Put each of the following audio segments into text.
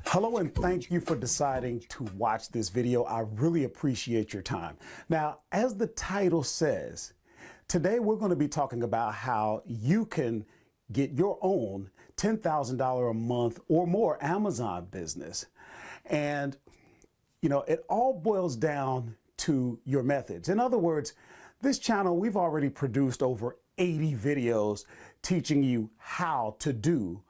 Hello and thank you for deciding to watch this video. I really appreciate your time. Now, as the title says, today we're going to be talking about how you can get your own $10,000 a month or more Amazon business. And, you know, it all boils down to your methods. In other words, this channel, we've already produced over 80 videos teaching you how to do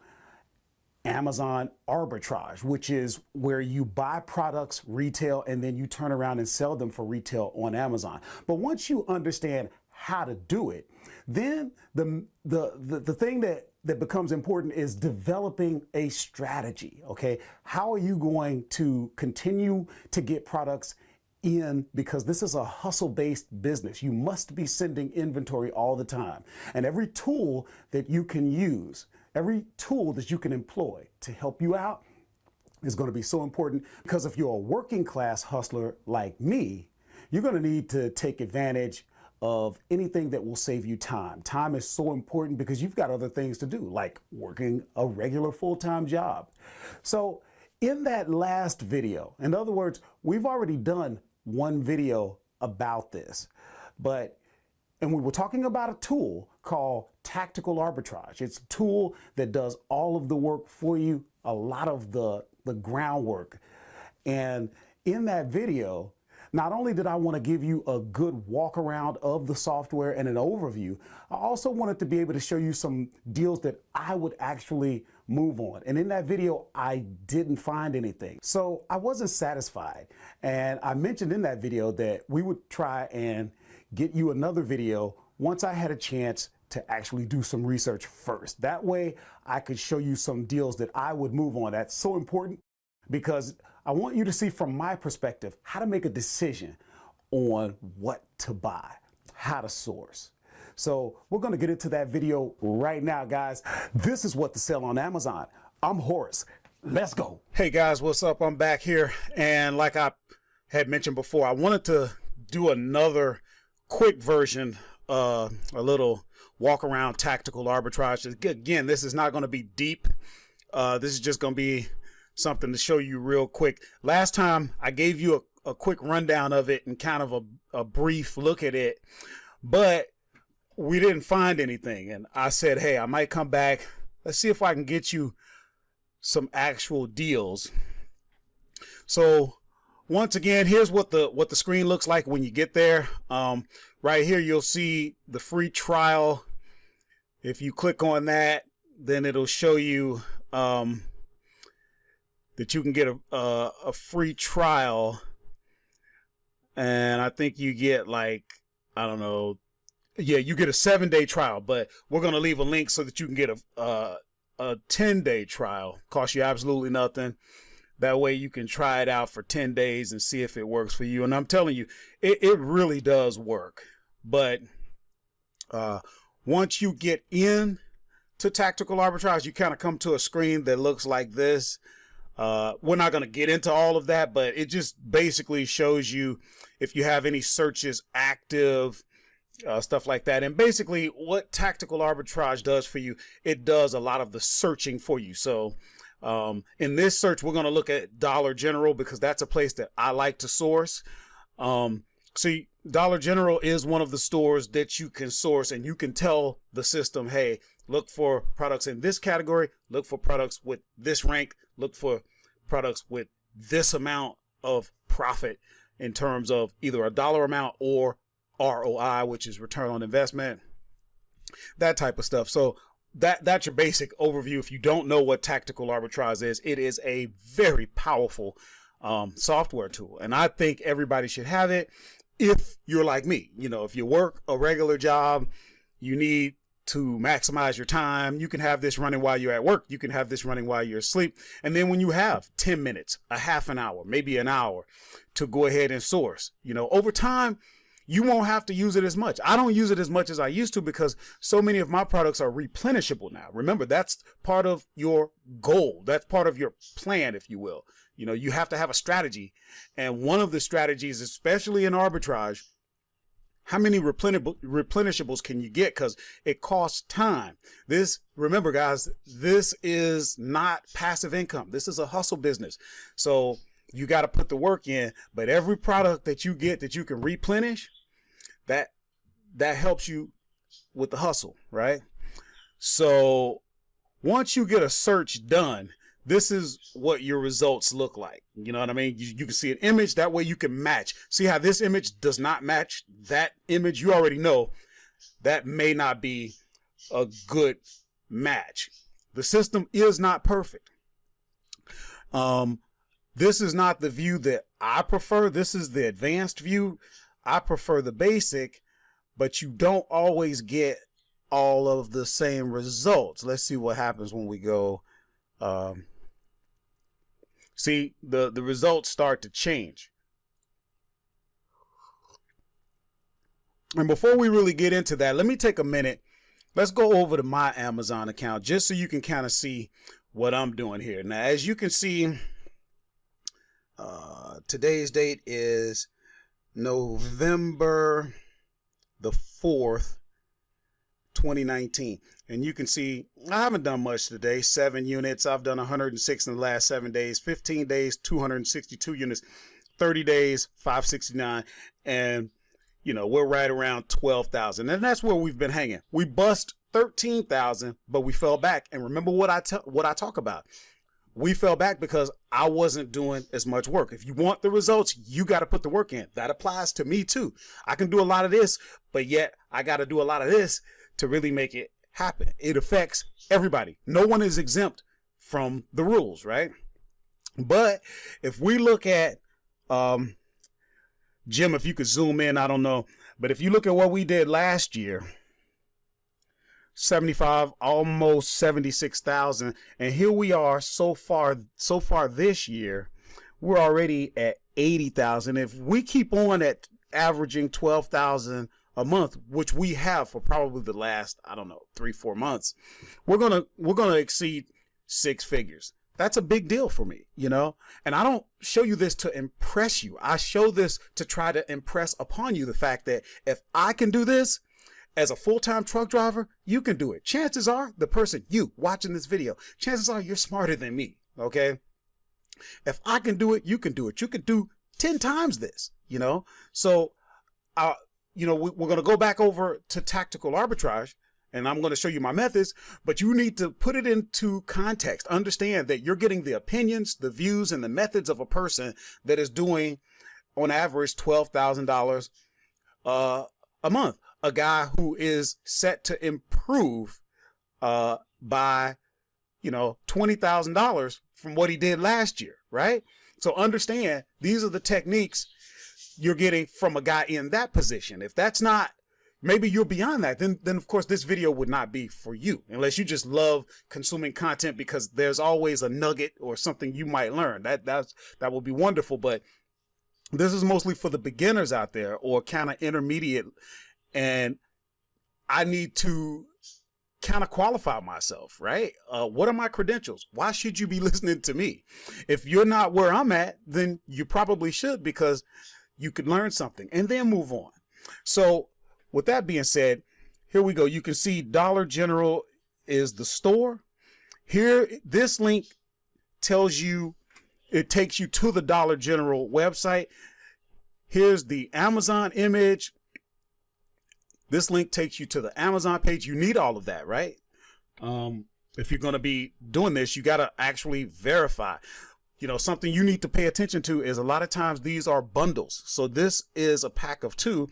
Amazon arbitrage, which is where you buy products retail and then you turn around and sell them for retail on Amazon. But once you understand how to do it, then the thing that becomes important is developing a strategy. Okay, how are you going to continue to get products in, because this is a hustle-based business. You must be sending inventory all the time, and every tool that you can use, every tool that you can employ to help you out is going to be so important, because if you're a working class hustler like me, you're going to need to take advantage of anything that will save you time. Time is so important because you've got other things to do, like working a regular full-time job. So in that last video, in other words, we've already done one video about this, and we were talking about a tool called Tacticalarbitrage. It's a tool that does all of the work for you, a lot of the groundwork. And in that video, not only did I want to give you a good walk around of the software and an overview, I also wanted to be able to show you some deals that I would actually move on. And in that video, I didn't find anything. So I wasn't satisfied. And I mentioned in that video that we would try and get you another video once I had a chance to actually do some research first. That way I could show you some deals that I would move on. That's so important because I want you to see from my perspective how to make a decision on what to buy, how to source. So we're going to get into that video right now, guys. This is what to sell on Amazon. I'm Horace. Let's go. Hey guys, what's up? I'm back here. And like I had mentioned before, I wanted to do another quick version, a little walk around tactical arbitrage. Again, this is not going to be deep. This is just going to be something to show you real quick. Last time I gave you a quick rundown of it and kind of a brief look at it, but we didn't find anything. And I said, hey, I might come back. Let's see if I can get you some actual deals. So once again, here's what the screen looks like when you get there. Right here, you'll see the free trial. If you click on that, then it'll show you that you can get a free trial. And I think you get like, I don't know, yeah, you get a 7-day trial, but we're going to leave a link so that you can get a 10-day trial. Costs you absolutely nothing. That way you can try it out for 10 days and see if it works for you. And I'm telling you, it really does work. But once you get in to tactical arbitrage, you kind of come to a screen that looks like this. We're not going to get into all of that, but it just basically shows you if you have any searches active, stuff like that. And basically what tactical arbitrage does for you, it does a lot of the searching for you. So in this search, we're going to look at Dollar General because that's a place that I like to source. See, Dollar General is one of the stores that you can source, and you can tell the system, hey, look for products in this category, look for products with this rank, look for products with this amount of profit in terms of either a dollar amount or ROI, which is return on investment, that type of stuff. So that's your basic overview. If you don't know what tactical arbitrage is, it is a very powerful software tool, and I think everybody should have it. If you're like me, you know, if you work a regular job, you need to maximize your time. You can have this running while you're at work. You can have this running while you're asleep. And then when you have 10 minutes, a half an hour, maybe an hour to go ahead and source, you know, over time, you won't have to use it as much. I don't use it as much as I used to because so many of my products are replenishable now. Remember, that's part of your goal. That's part of your plan, if you will. You know, you have to have a strategy. And one of the strategies, especially in arbitrage, How many replenishables can you get? Because it costs time. Remember guys, this is not passive income. This is a hustle business. So you got to put the work in, but every product that you get that you can replenish, that helps you with the hustle, right? So once you get a search done, this is what your results look like. You know what I mean? You can see an image, that way you can match. See how this image does not match that image? You already know that may not be a good match. The system is not perfect. This is not the view that I prefer. This is the advanced view. I prefer the basic, but you don't always get all of the same results. Let's see what happens when we go. See, the results start to change. And before we really get into that, let me take a minute. Let's go over to my Amazon account just so you can kind of see what I'm doing here. Now, as you can see, today's date is November the 4th, 2019. And you can see I haven't done much today. 7 units. I've done 106 in the last 7 days. 15 days, 262 units. 30 days, 569. And, you know, we're right around 12,000. And that's where we've been hanging. We bust 13,000, but we fell back. And remember what I talk about. We fell back because I wasn't doing as much work. If you want the results, you got to put the work in. That applies to me too. I can do a lot of this, but yet I got to do a lot of this to really make it happen. It affects everybody. No one is exempt from the rules, right? But if we look at, Jim, if you could zoom in, I don't know. But if you look at what we did last year, 75, almost 76,000. And here we are so far this year, we're already at 80,000. If we keep on at averaging 12,000 a month, which we have for probably the last, I don't know, 3-4 months, we're going to exceed 6 figures. That's a big deal for me, you know, and I don't show you this to impress you. I show this to try to impress upon you the fact that if I can do this as a full-time truck driver, you can do it. Chances are the person, you watching this video, chances are you're smarter than me. Okay. If I can do it, you can do it. You can do 10 times this, you know? So, you know, we're going to go back over to tactical arbitrage, and I'm going to show you my methods, but you need to put it into context. Understand that you're getting the opinions, the views, and the methods of a person that is doing, on average, $12,000 a month. A guy who is set to improve by, you know, $20,000 from what he did last year, right? So understand, these are the techniques you're getting from a guy in that position. If that's not, maybe you're beyond that, then of course this video would not be for you, unless you just love consuming content because there's always a nugget or something you might learn. That would be wonderful, but this is mostly for the beginners out there or kind of intermediate, and I need to kind of qualify myself, right? What are my credentials? Why should you be listening to me? If you're not where I'm at, then you probably should, because you could learn something and then move on. So with that being said, here we go. You can see Dollar General is the store. Here, this link tells you, it takes you to the Dollar General website. Here's the Amazon image. This link takes you to the Amazon page. You need all of that, right? If you're going to be doing this, you got to actually verify. You know, something you need to pay attention to is a lot of times these are bundles. So this is a pack of 2.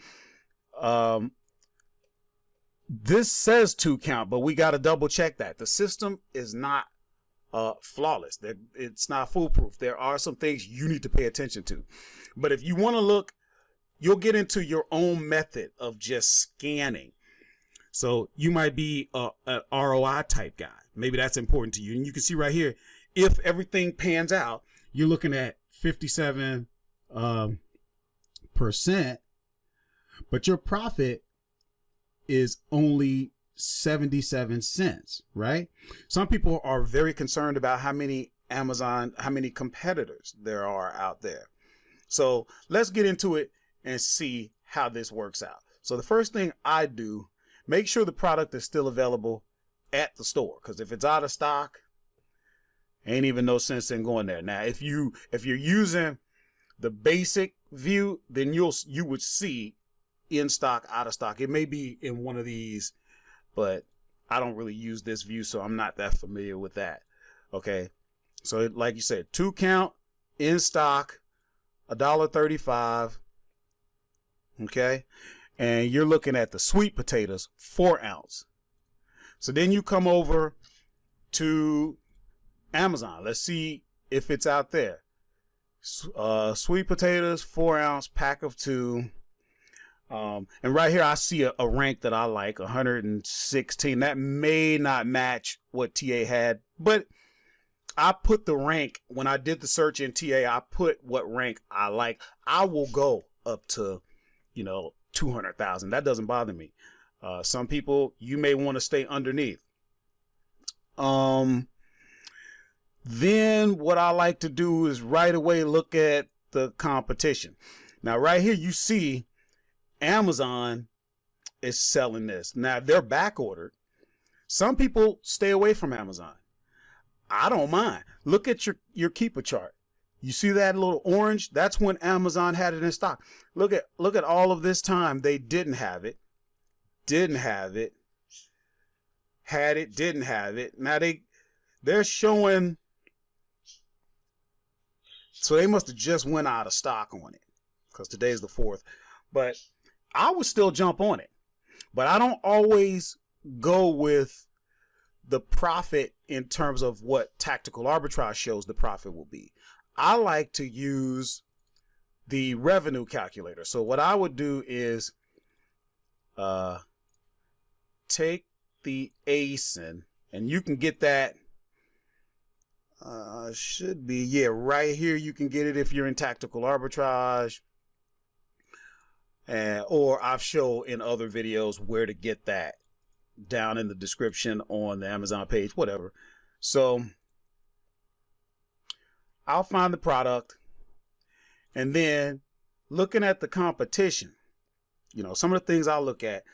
This says 2 count, but we got to double check that. The system is not flawless. It's not foolproof. There are some things you need to pay attention to. But if you want to look, you'll get into your own method of just scanning. So you might be an ROI type guy. Maybe that's important to you. And you can see right here, if everything pans out, you're looking at 57%, but your profit is only 77 cents, right? Some people are very concerned about how many competitors there are out there. So let's get into it and see how this works out. So the first thing I do, make sure the product is still available at the store, because if it's out of stock, ain't even no sense in going there. Now, if you're using the basic view, then you would see in stock, out of stock. It may be in one of these, but I don't really use this view, so I'm not that familiar with that. Okay, so like you said, 2 count in stock, $1.35. Okay, and you're looking at the sweet potatoes, 4 ounce. So then you come over to Amazon. Let's see if it's out there. Sweet potatoes, 4 ounce, pack of 2. And right here I see a rank that I like, 116. That may not match what TA had, but I put the rank, when I did the search in TA, I put what rank I like. I will go up to, 200,000. That doesn't bother me. Some people, you may want to stay underneath. Then what I like to do is right away look at the competition. Now, right here, you see Amazon is selling this. Now, they're back ordered. Some people stay away from Amazon. I don't mind. Look at your keeper chart. You see that little orange? That's when Amazon had it in stock. Look at all of this time they didn't have it. Didn't have it. Had it, didn't have it. Now they're showing, so they must have just went out of stock on it, because today's the 4th. But I would still jump on it. But I don't always go with the profit in terms of what tactical arbitrage shows the profit will be. I like to use the revenue calculator. So what I would do is take the ASIN, and you can get that, should be, yeah, right here. You can get it if you're in tactical arbitrage, or I've shown in other videos where to get that down in the description on the Amazon page, whatever. So I'll find the product, and then looking at the competition, some of the things I'll look at,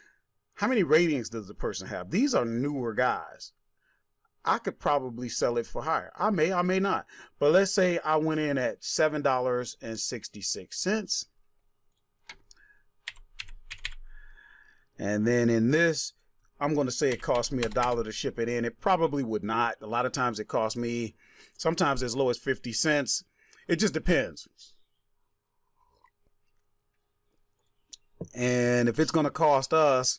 how many ratings does the person have? These are newer guys. I could probably sell it for higher. I may not. But let's say I went in at $7.66. And then in this, I'm going to say it cost me $1 to ship it in. It probably would not. A lot of times it costs me, sometimes as low as 50 cents. It just depends. And if it's going to cost us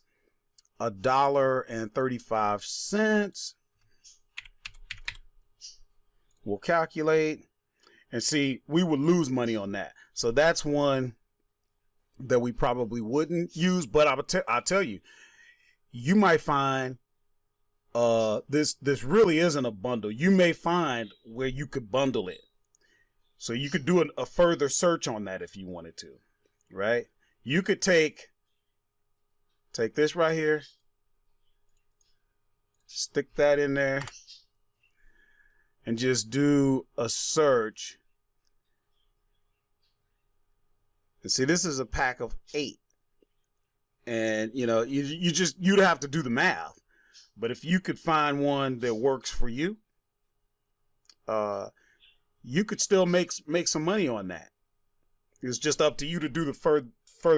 $1.35, we'll calculate and see, we would lose money on that. So that's one that we probably wouldn't use. But I'll tell you, you might find this really isn't a bundle. You may find where you could bundle it. So you could do a further search on that if you wanted to, right? You could take this right here, stick that in there, and just do a search. And see, this is a pack of 8. And you'd have to do the math. But if you could find one that works for you, you could still make some money on that. It's just up to you to do the further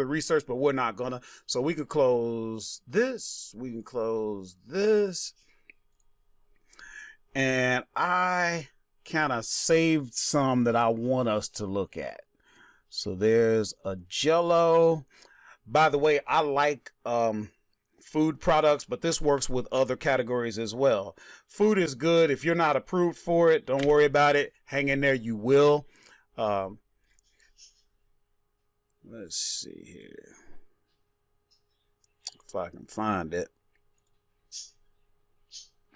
research, but we're not gonna. So we could close this. We can close this. And I kind of saved some that I want us to look at. So there's a Jello. By the way, I like food products, but this works with other categories as well. Food is good. If you're not approved for it, don't worry about it. Hang in there, you will. Let's see here if I can find it.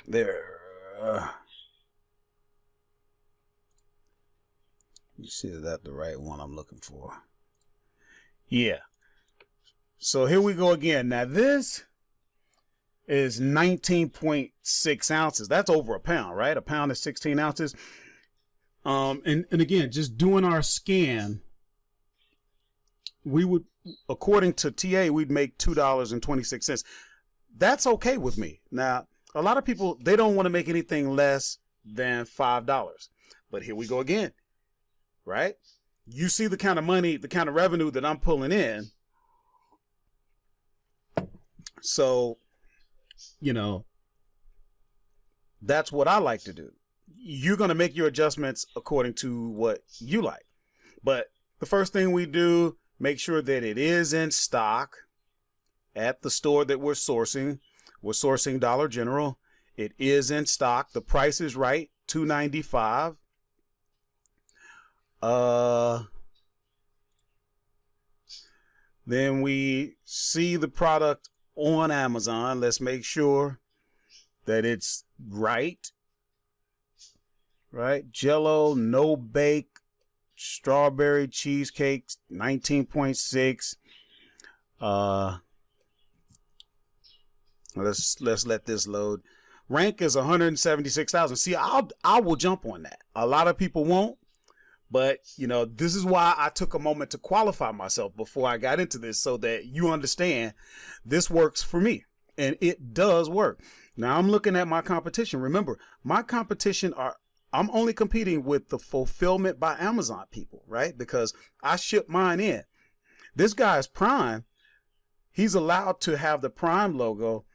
There. You see, is that the right one I'm looking for? Yeah. So here we go again. Now this is 19.6 ounces. That's over a pound, right? A pound is 16 ounces. And again, just doing our scan, we would, according to TA, we'd make $2.26. That's okay with me. Now, a lot of people, they don't want to make anything less than $5. But here we go again, right? You see the kind of money, the kind of revenue that I'm pulling in. So, you know, that's what I like to do. You're going to make your adjustments according to what you like. But the first thing we do, make sure that it is in stock at the store that we're sourcing. We're sourcing Dollar General. It is in stock. The price is right, $2.95. Then we see the product on Amazon. Let's make sure that it's right. Right? Jello, no bake, strawberry cheesecake, 19.6. Let's let this load. Rank is 176,000. See, I will jump on that. A lot of people won't, but you know, this is why I took a moment to qualify myself before I got into this, so that you understand this works for me, and it does work. Now I'm looking at my competition. Remember, my competition I'm only competing with the fulfillment by Amazon people, right? Because I ship mine in. This guy's Prime. He's allowed to have the Prime logo,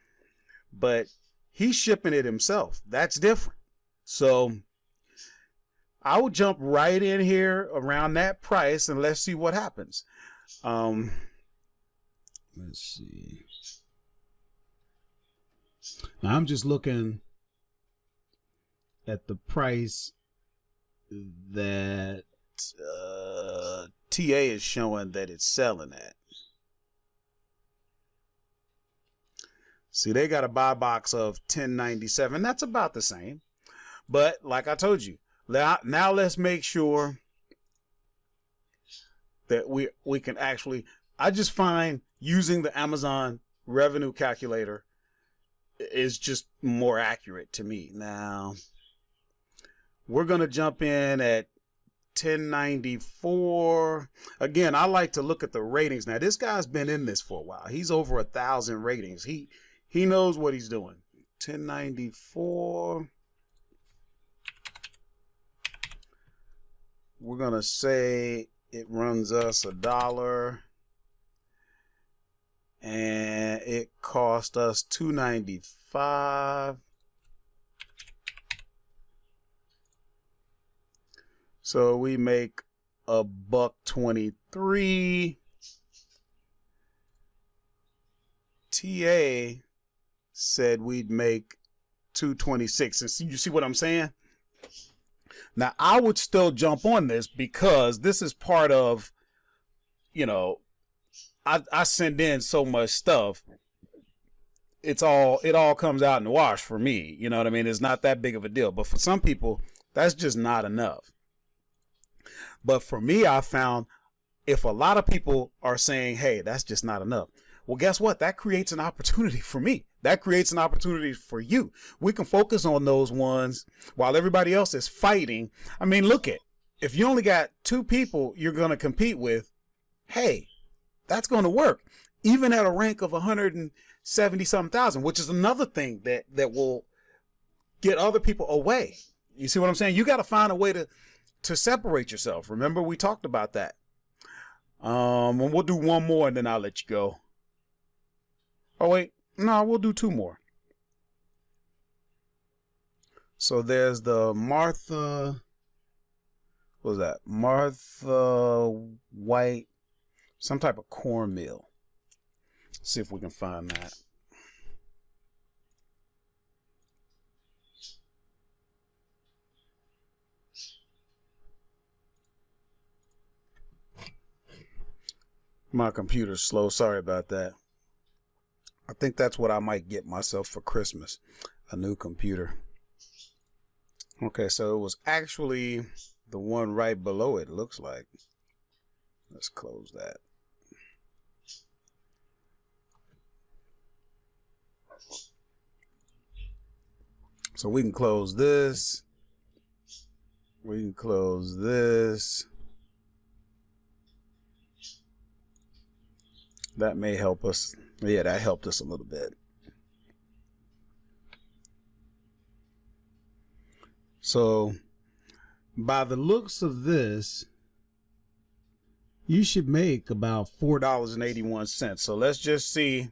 but he's shipping it himself. That's different. So I will jump right in here around that price and let's see what happens. Let's see. Now I'm just looking at the price that TA is showing that it's selling at. See, they got a buy box of $10.97. That's about the same. But like I told you, now let's make sure that we can actually, I just find using the Amazon revenue calculator is just more accurate to me. Now, we're going to jump in at 1094. Again, I like to look at the ratings. Now, this guy's been in this for a while. He's over 1,000 ratings. He knows what he's doing. 1094. We're going to say it runs us $1 and it cost us $2.95. So we make $1.23. TA said we'd make $2.26. And you see what I'm saying? Now I would still jump on this because this is part of, you know, I send in so much stuff. It all comes out in the wash for me. You know what I mean? It's not that big of a deal. But for some people, that's just not enough. But for me, I found if a lot of people are saying, hey, that's just not enough. Well, guess what? That creates an opportunity for me. That creates an opportunity for you. We can focus on those ones while everybody else is fighting. I mean, look at, if you only got 2 people you're going to compete with, hey, that's going to work. Even at a rank of 170-something thousand, which is another thing that will get other people away. You see what I'm saying? You got to find a way to separate yourself. Remember, we talked about that. And we'll do one more and then I'll let you go. Oh, wait. No, we'll do 2 more. So there's the Martha. What was that? Martha White. Some type of cornmeal. See if we can find that. My computer's slow. Sorry about that. I think that's what I might get myself for Christmas. A new computer. Okay, so it was actually the one right below it, looks like. Let's close that. So we can close this. We can close this. That may help us. Yeah, that helped us a little bit. So by the looks of this, you should make about $4.81. So let's just see.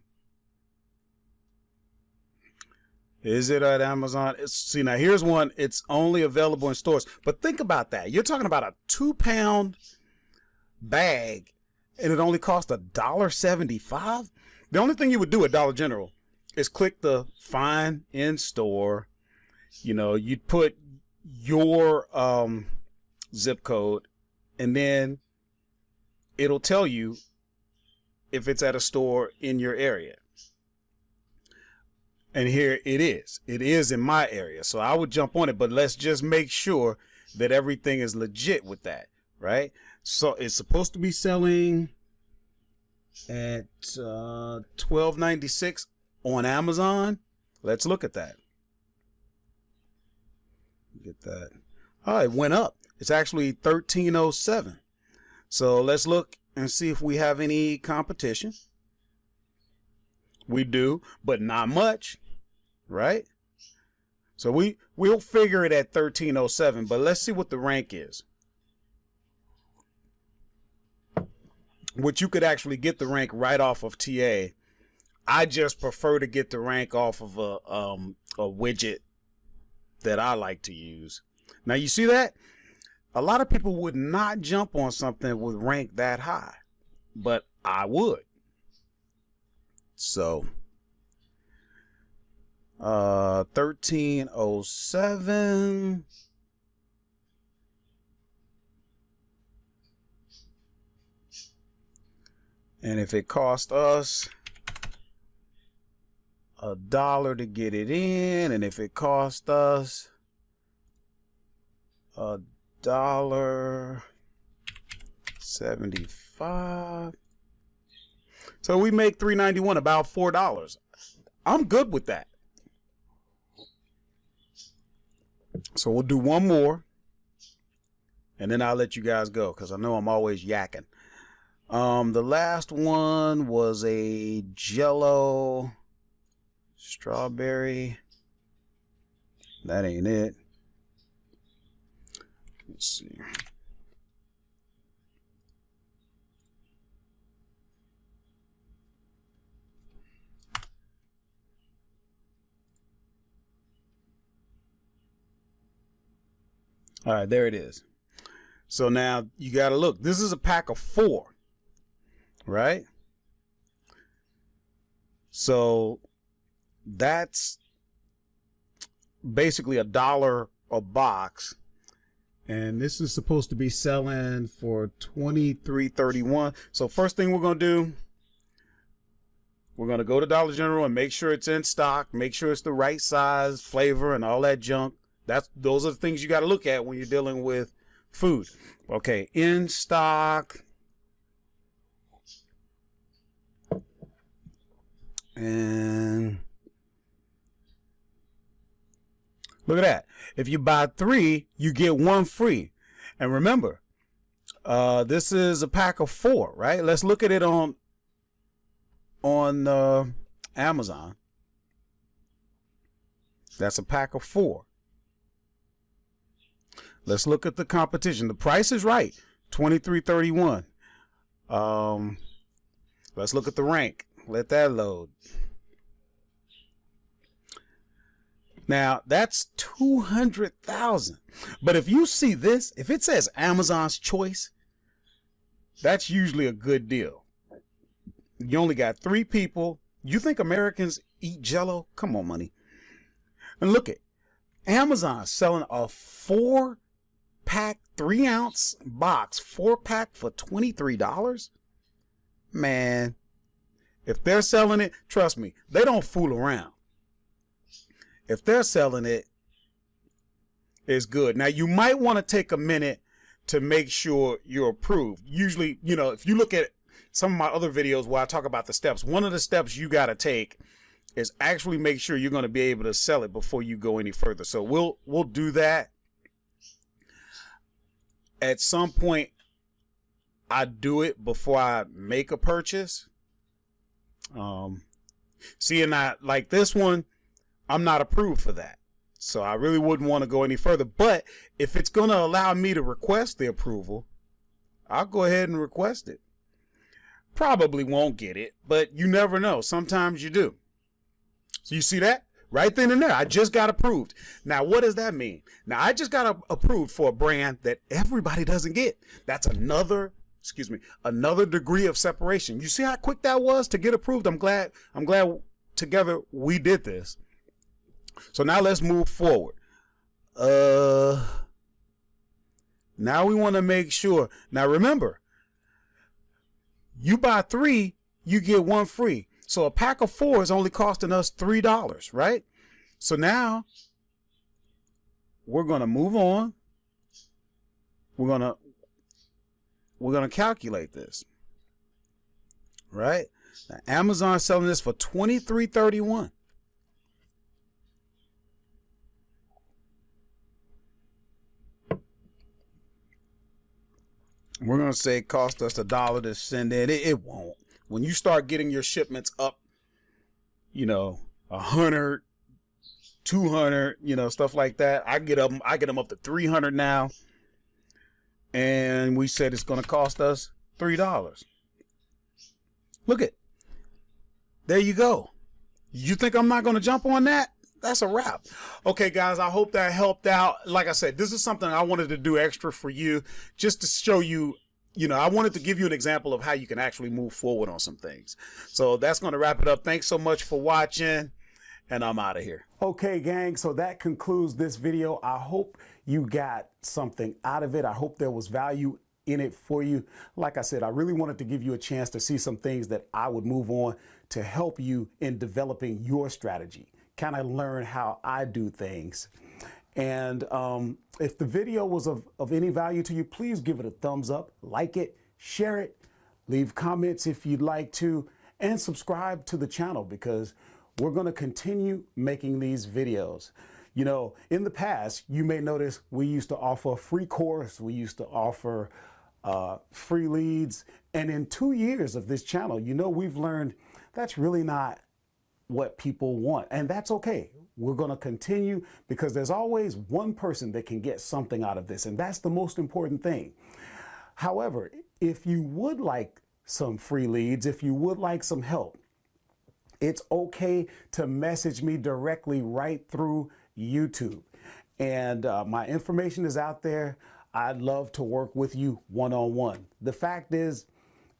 Is it at Amazon? See, now here's one. It's only available in stores. But think about that. You're talking about a 2-pound bag, and it only costs $1.75. The only thing you would do at Dollar General is click the find in store. You know, you'd put your zip code, and then it'll tell you if it's at a store in your area. And here it is. It is in my area. So I would jump on it, but let's just make sure that everything is legit with that, right? So it's supposed to be selling at $12.96 on Amazon. Let's look at that. Get that. Oh, it went up. It's actually $13.07. So let's look and see if we have any competition. We do, but not much, right? So we'll figure it at $13.07, but let's see what the rank is. Which you could actually get the rank right off of TA. I just prefer to get the rank off of a widget that I like to use. Now you see that? A lot of people would not jump on something with rank that high, but I would. So 1307. And if it cost us $1 to get it in, and if it cost us $1.75, so we make $3.91, about $4. I'm good with that. So we'll do one more, and then I'll let you guys go because I know I'm always yakking. The last one was a Jello strawberry. That ain't it. Let's see. All right, there it is. So now you got to look. This is a pack of 4, right? So that's basically $1 a box. And this is supposed to be selling for $23.31. So first thing we're going to do, we're going to go to Dollar General and make sure it's in stock, make sure it's the right size, flavor, and all that junk. Those are the things you got to look at when you're dealing with food. Okay, in stock. And look at that. If you buy 3, you get 1 free. And remember, this is a pack of 4, right? Let's look at it on Amazon. That's a pack of 4. Let's look at the competition. The price is right, $23.31. Let's look at the rank. Let that load. Now that's 200,000. But if you see this, if it says Amazon's Choice, that's usually a good deal. You only got 3 people. You think Americans eat Jello? Come on, money. And look at Amazon selling a 4-pack 3-ounce box, 4-pack for $23. Man, if they're selling it, trust me, they don't fool around. If they're selling it, it's good. Now, you might want to take a minute to make sure you're approved. Usually, you know, if you look at some of my other videos where I talk about the steps, one of the steps you got to take is actually make sure you're going to be able to sell it before you go any further. So we'll do that. At some point, I do it before I make a purchase. See, and I like this one, I'm not approved for that. So I really wouldn't want to go any further. But if it's going to allow me to request the approval, I'll go ahead and request it. Probably won't get it, but you never know. Sometimes you do. So you see that? Right then and there, I just got approved. Now, what does that mean? Now, I just got approved for a brand that everybody doesn't get. That's another degree of separation. You see how quick that was to get approved? I'm glad together we did this. So now let's move forward. Now we want to make sure. Now remember, you buy 3, you get 1 free. So a pack of 4 is only costing us $3, right? So now we're going to move on. We're going to calculate this, right? Now, Amazon's selling this for $23.31. We're going to say it cost us $1 to send in. It won't. When you start getting your shipments up, 100, 200, stuff like that, I get them up to 300 now. And we said it's going to cost us $3. Look it. There you go. You think I'm not going to jump on that? That's a wrap. Okay, guys, I hope that helped out. Like I said, this is something I wanted to do extra for you, just to show you, I wanted to give you an example of how you can actually move forward on some things. So that's going to wrap it up. Thanks so much for watching, and I'm out of here. Okay, gang, so that concludes this video. I hope you got something out of it. I hope there was value in it for you. Like I said, I really wanted to give you a chance to see some things that I would move on to help you in developing your strategy. Kind of learn how I do things. And if the video was of any value to you, please give it a thumbs up, like it, share it, leave comments if you'd like to, and subscribe to the channel, because we're going to continue making these videos. In the past, you may notice we used to offer a free course. We used to offer free leads. And in 2 years of this channel, we've learned that's really not what people want. And that's okay. We're going to continue, because there's always one person that can get something out of this. And that's the most important thing. However, if you would like some free leads, if you would like some help, it's okay to message me directly right through YouTube. And my information is out there. I'd love to work with you one-on-one. The fact is,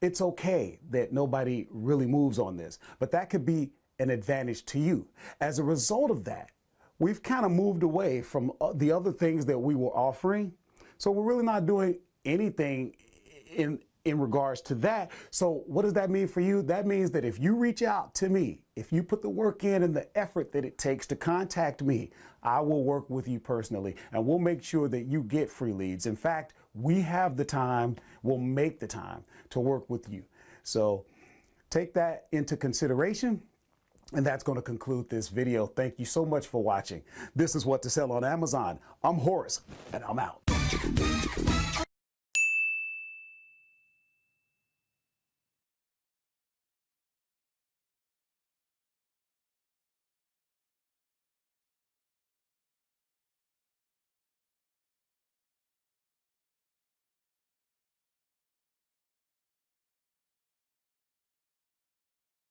it's okay that nobody really moves on this, but that could be an advantage to you. As a result of that, we've kind of moved away from the other things that we were offering. So we're really not doing anything in regards to that. So what does that mean for you? That means that if you reach out to me, if you put the work in and the effort that it takes to contact me, I will work with you personally, and we'll make sure that you get free leads. In fact, we have the time, we'll make the time to work with you. So take that into consideration. And that's going to conclude this video. Thank you so much for watching. This is What to Sell on Amazon. I'm Horace, and I'm out.